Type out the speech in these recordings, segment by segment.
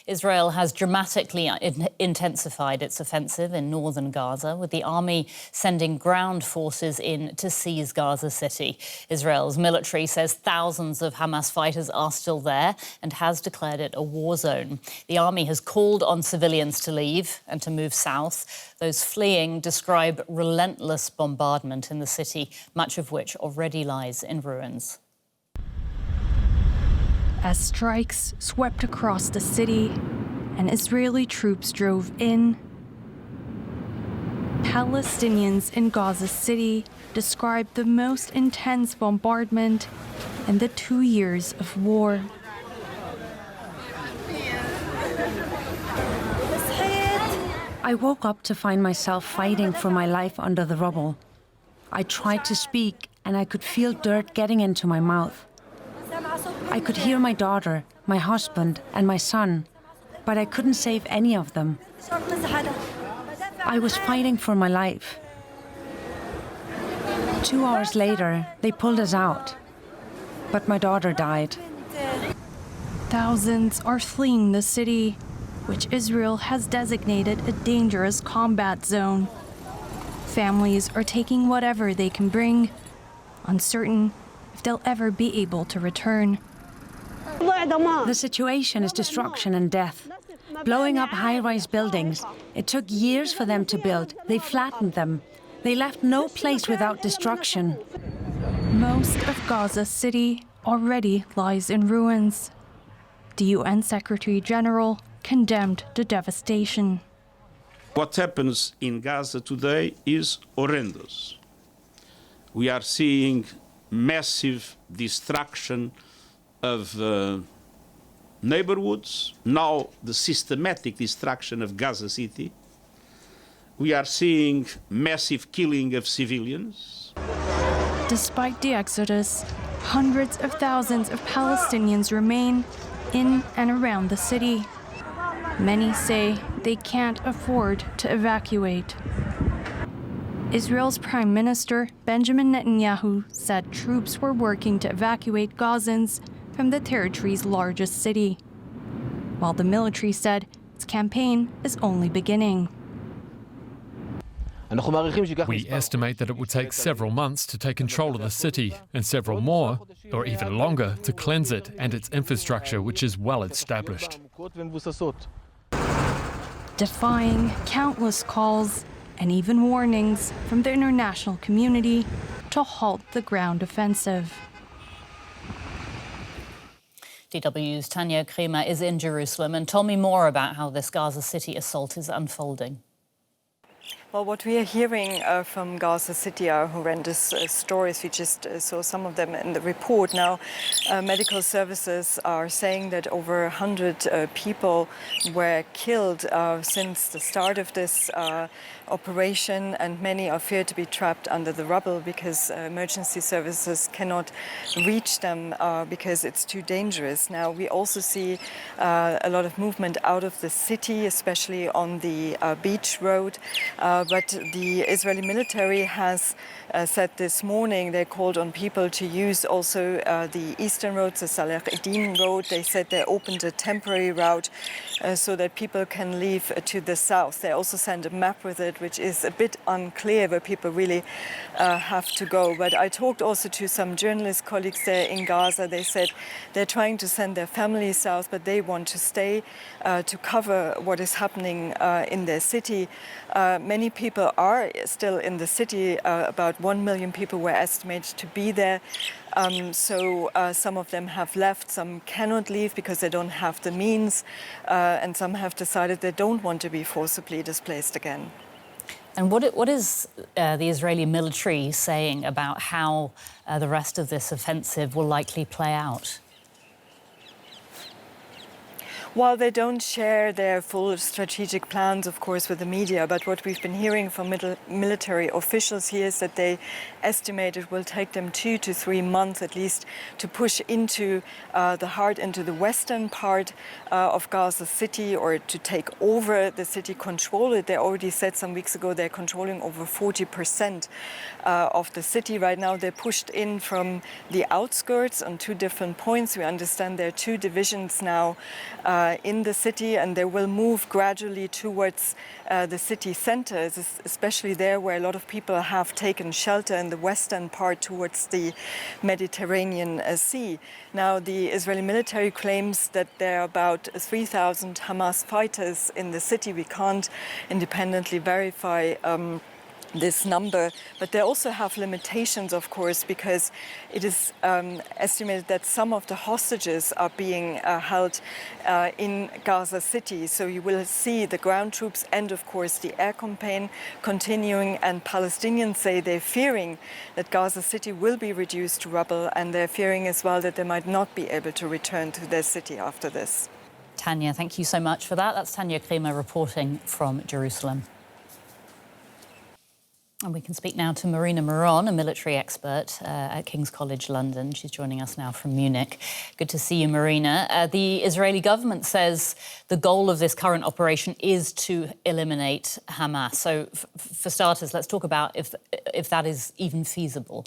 Israel has dramatically intensified its offensive in northern Gaza, with the army sending ground forces in to seize Gaza City. Israel's military says thousands of Hamas fighters are still there and has declared it a war zone. The army has called on civilians to leave and to move south. Those fleeing describe relentless bombardment in the city, much of which already lies in ruins. As strikes swept across the city and Israeli troops drove in, Palestinians in Gaza City described the most intense bombardment in the 2 years of war. I woke up to find myself fighting for my life under the rubble. I tried to speak and I could feel dirt getting into my mouth. I could hear my daughter, my husband, and my son, but I couldn't save any of them. I was fighting for my life. 2 hours later, they pulled us out, but my daughter died. Thousands are fleeing the city, which Israel has designated a dangerous combat zone. Families are taking whatever they can bring, uncertain if they'll ever be able to return. The situation is destruction and death. Blowing up high-rise buildings. It took years for them to build. They flattened them. They left no place without destruction. Most of Gaza City already lies in ruins. The UN Secretary General condemned the devastation. What happens in Gaza today is horrendous. We are seeing massive destruction of neighborhoods, now the systematic destruction of Gaza City. We are seeing massive killing of civilians. Despite the exodus, hundreds of thousands of Palestinians remain in and around the city. Many say they can't afford to evacuate. Israel's Prime Minister Benjamin Netanyahu said troops were working to evacuate Gazans from the territory's largest city, while the military said its campaign is only beginning. We estimate that it will take several months to take control of the city and several more, or even longer, to cleanse it and its infrastructure, which is well established. Defying countless calls and even warnings from the international community to halt the ground offensive. DW's Tanya Kremer is in Jerusalem and told me more about how this Gaza City assault is unfolding. Well, what we are hearing from Gaza City are horrendous stories. We just saw some of them in the report. Now, medical services are saying that over 100 people were killed since the start of this operation, and many are feared to be trapped under the rubble because emergency services cannot reach them because it's too dangerous. Now, we also see a lot of movement out of the city, especially on the beach road. But the Israeli military has said this morning they called on people to use also the eastern road, the Salah Eddin road. They said they opened a temporary route so that people can leave to the south. They also sent a map with it, which is a bit unclear where people really have to go. But I talked also to some journalist colleagues there in Gaza. They said they're trying to send their families south, but they want to stay to cover what is happening in their city. Many people are still in the city. About 1 million people were estimated to be there. So some of them have left, some cannot leave because they don't have the means, and some have decided they don't want to be forcibly displaced again. And what is the Israeli military saying about how the rest of this offensive will likely play out? While they don't share their full strategic plans, of course, with the media, but what we've been hearing from military officials here is that they estimate it will take them 2 to 3 months at least to push into the heart, into the western part of Gaza City, or to take over the city, control it. They already said some weeks ago they're controlling over 40% of the city. Right now they're pushed in from the outskirts on 2 different points. We understand there are 2 divisions now in the city, and they will move gradually towards the city centers, especially there where a lot of people have taken shelter in the western part towards the Mediterranean Sea. Now, the Israeli military claims that there are about 3,000 Hamas fighters in the city. We can't independently verify this number, but they also have limitations, of course, because it is estimated that some of the hostages are being held in Gaza City. So you will see the ground troops and, of course, the air campaign continuing, and Palestinians say they're fearing that Gaza City will be reduced to rubble, and they're fearing as well that they might not be able to return to their city after this. Tanya, thank you so much for that. That's Tanya Kremer reporting from Jerusalem. And we can speak now to Marina Moron, a military expert at King's College London. She's joining us now from Munich. Good to see you, Marina. The Israeli government says the goal of this current operation is to eliminate Hamas. So, for starters, let's talk about if that is even feasible.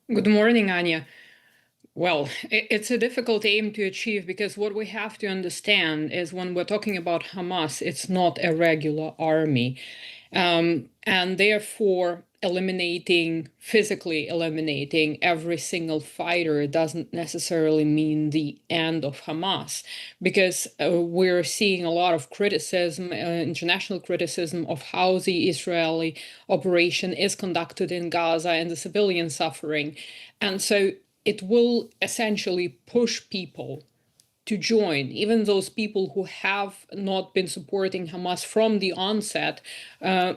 Good morning, Anya. Well, it's a difficult aim to achieve, because what we have to understand is when we're talking about Hamas, it's not a regular army. And therefore, physically eliminating every single fighter doesn't necessarily mean the end of Hamas, because we're seeing a lot of criticism, international criticism, of how the Israeli operation is conducted in Gaza and the civilian suffering. And so it will essentially push people to join, even those people who have not been supporting Hamas from the onset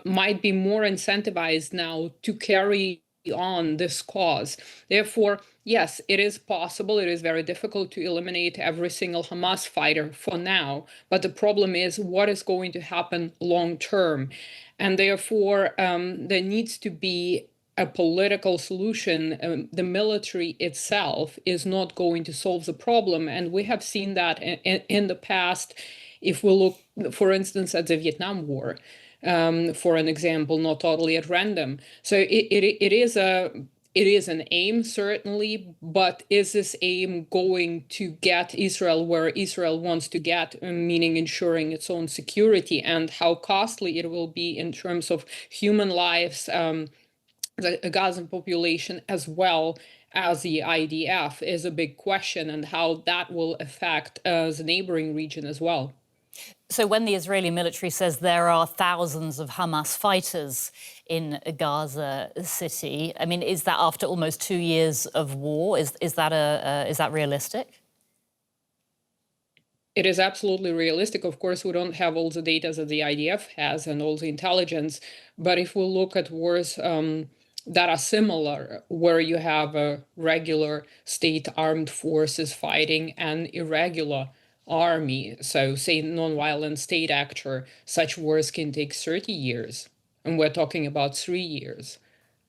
might be more incentivized now to carry on this cause. Therefore, yes, it is possible. It is very difficult to eliminate every single Hamas fighter for now. But the problem is what is going to happen long term. And therefore, there needs to be a political solution. The military itself is not going to solve the problem. And we have seen that in the past. If we look, for instance, at the Vietnam War, for an example, not totally at random. So it is an aim, certainly, but is this aim going to get Israel where Israel wants to get, meaning ensuring its own security, and how costly it will be in terms of human lives, the Gazan population, as well as the IDF, is a big question, and how that will affect the neighboring region as well. So when the Israeli military says there are thousands of Hamas fighters in Gaza City, I mean, is that after almost 2 years of war? Is that realistic? It is absolutely realistic. Of course, we don't have all the data that the IDF has and all the intelligence, but if we look at wars that are similar, where you have a regular state armed forces fighting an irregular army, so say non-violent state actor, such wars can take 30 years, and we're talking about 3 years.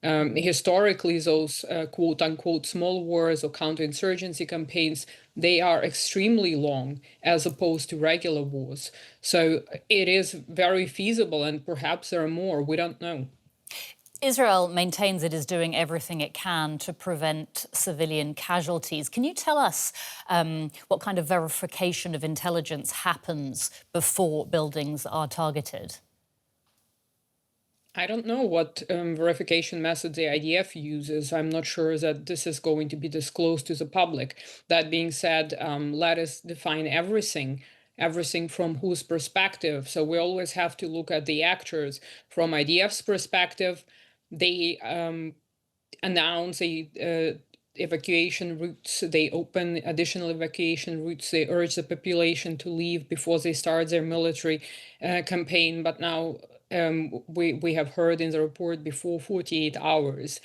Historically, those quote-unquote small wars or counterinsurgency campaigns, they are extremely long as opposed to regular wars. So it is very feasible, and perhaps there are more, we don't know. Israel maintains it is doing everything it can to prevent civilian casualties. Can you tell us what kind of verification of intelligence happens before buildings are targeted? I don't know what verification method the IDF uses. I'm not sure that this is going to be disclosed to the public. That being said, let us define everything from whose perspective. So we always have to look at the actors. From IDF's perspective, they announce evacuation routes, they open additional evacuation routes, they urge the population to leave before they start their military campaign. But now we have heard in the report before 48 hours.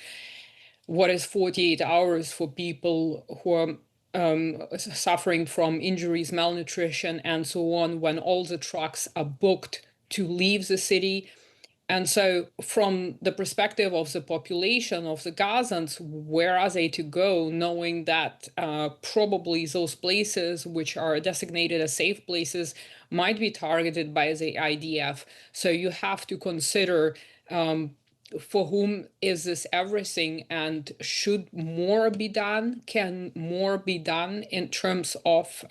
What is 48 hours for people who are suffering from injuries, malnutrition, and so on, when all the trucks are booked to leave the city? And so from the perspective of the population, of the Gazans, where are they to go, knowing that probably those places which are designated as safe places might be targeted by the IDF? So you have to consider for whom is this everything, and should more be done? Can more be done in terms of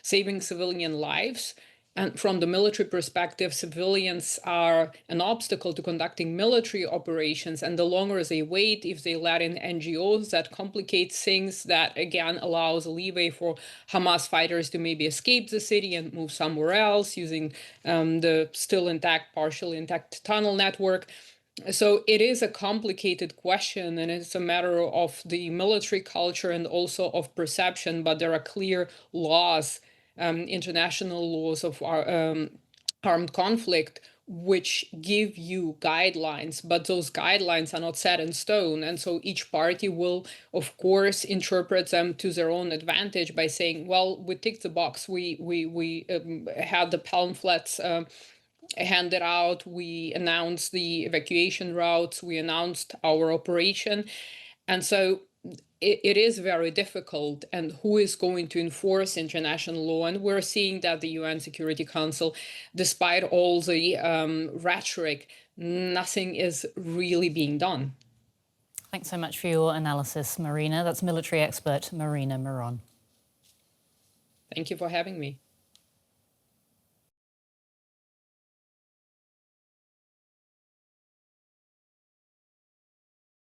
saving civilian lives? And from the military perspective, civilians are an obstacle to conducting military operations. And the longer they wait, if they let in NGOs, that complicates things, that again allows a leeway for Hamas fighters to maybe escape the city and move somewhere else using the still intact, partially intact tunnel network. So it is a complicated question, and it's a matter of the military culture and also of perception, but there are clear laws, international laws of armed conflict, which give you guidelines, but those guidelines are not set in stone. And so each party will, of course, interpret them to their own advantage by saying, well, we ticked the box, we had the pamphlets handed out, we announced the evacuation routes, we announced our operation. And so it is very difficult. And who is going to enforce international law? And we're seeing that the UN Security Council, despite all the rhetoric, nothing is really being done. Thanks so much for your analysis, Marina. That's military expert Marina Moron. Thank you for having me.